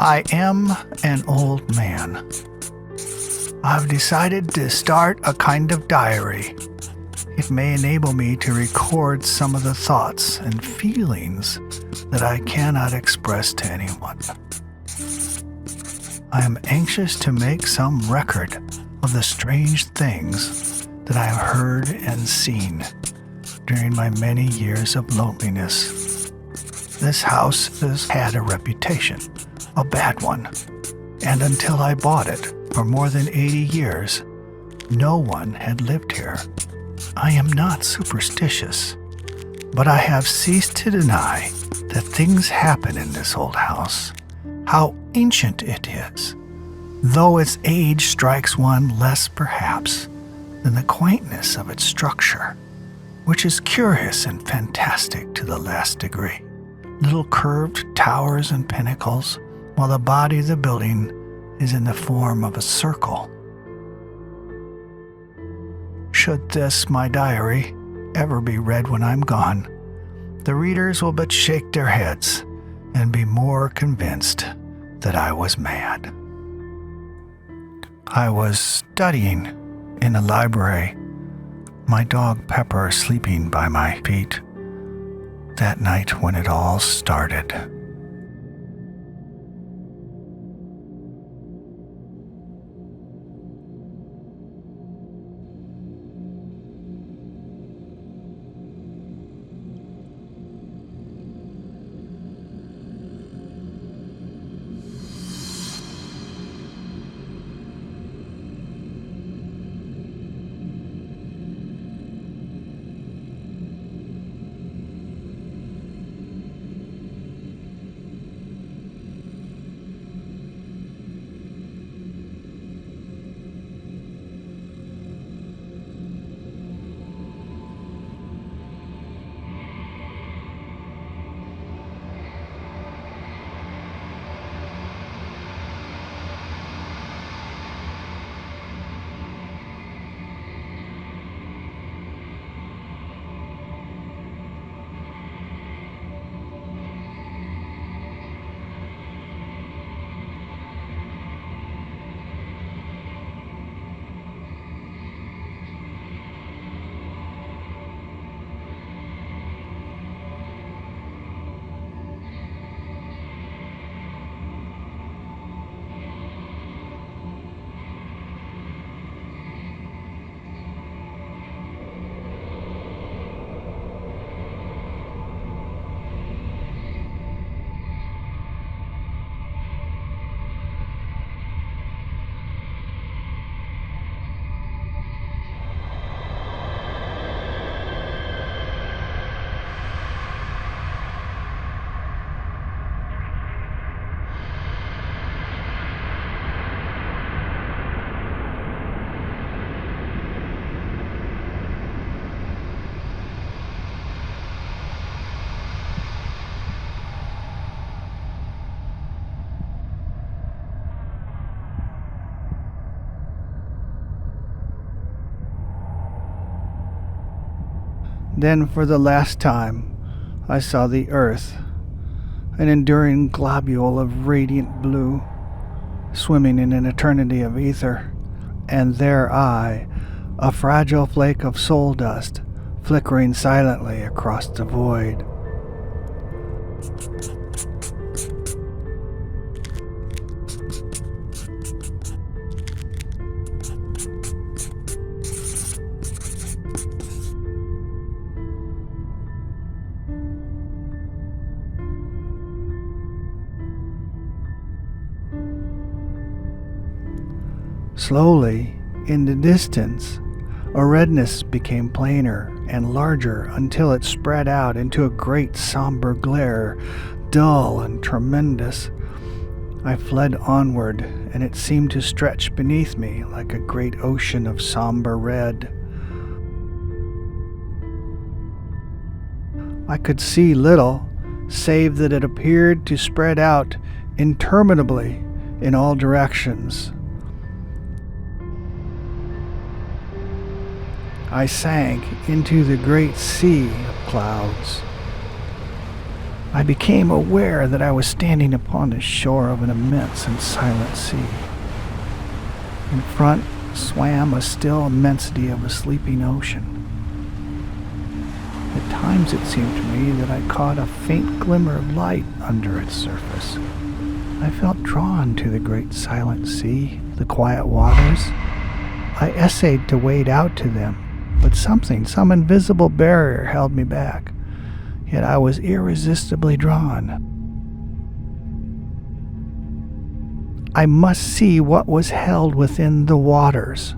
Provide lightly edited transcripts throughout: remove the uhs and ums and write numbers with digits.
I am an old man. I've decided to start a kind of diary. It may enable me to record some of the thoughts and feelings that I cannot express to anyone. I am anxious to make some record of the strange things that I have heard and seen during my many years of loneliness. This house has had a reputation, a bad one, and until I bought it for more than 80 years, no one had lived here. I am not superstitious, but I have ceased to deny that things happen in this old house, how ancient it is, though its age strikes one less perhaps than the quaintness of its structure, which is curious and fantastic to the last degree. Little curved towers and pinnacles, while the body of the building is in the form of a circle. Should this, my diary, ever be read when I'm gone, the readers will but shake their heads and be more convinced that I was mad. I was studying in a library, my dog Pepper sleeping by my feet, that night when it all started. Then for the last time, I saw the earth, an enduring globule of radiant blue, swimming in an eternity of ether, and there I, a fragile flake of soul dust, flickering silently across the void. Slowly, in the distance, a redness became plainer and larger until it spread out into a great somber glare, dull and tremendous. I fled onward, and it seemed to stretch beneath me like a great ocean of somber red. I could see little, save that it appeared to spread out interminably in all directions. I sank into the great sea of clouds. I became aware that I was standing upon the shore of an immense and silent sea. In front swam a still immensity of a sleeping ocean. At times it seemed to me that I caught a faint glimmer of light under its surface. I felt drawn to the great silent sea, the quiet waters. I essayed to wade out to them, but some invisible barrier held me back. Yet I was irresistibly drawn. I must see what was held within the waters.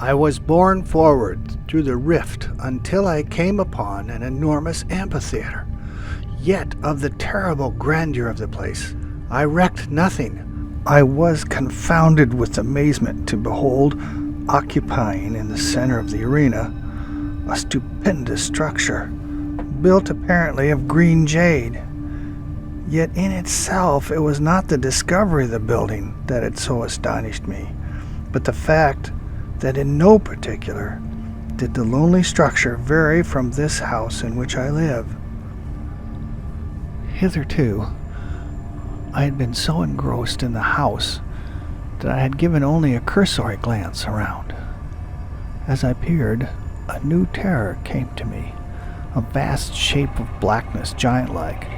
I was borne forward through the rift until I came upon an enormous amphitheater. Yet of the terrible grandeur of the place I recked nothing. I was confounded with amazement to behold, occupying in the center of the arena, a stupendous structure, built apparently of green jade. Yet in itself it was not the discovery of the building that had so astonished me, but the fact that in no particular did the lonely structure vary from this house in which I live. Hitherto, I had been so engrossed in the house that I had given only a cursory glance around. As I peered, a new terror came to me, a vast shape of blackness, giant-like.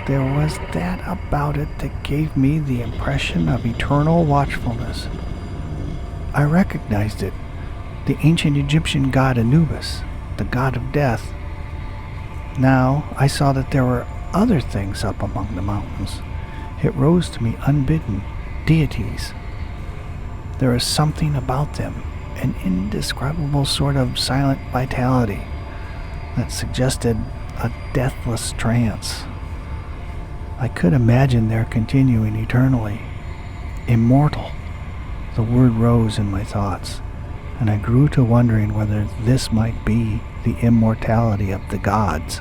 There was that about it that gave me the impression of eternal watchfulness. I recognized it, the ancient Egyptian god Anubis, the god of death. Now I saw that there were other things up among the mountains. It rose to me unbidden, deities. There was something about them, an indescribable sort of silent vitality that suggested a deathless trance. I could imagine their continuing eternally, immortal. The word rose in my thoughts, and I grew to wondering whether this might be the immortality of the gods.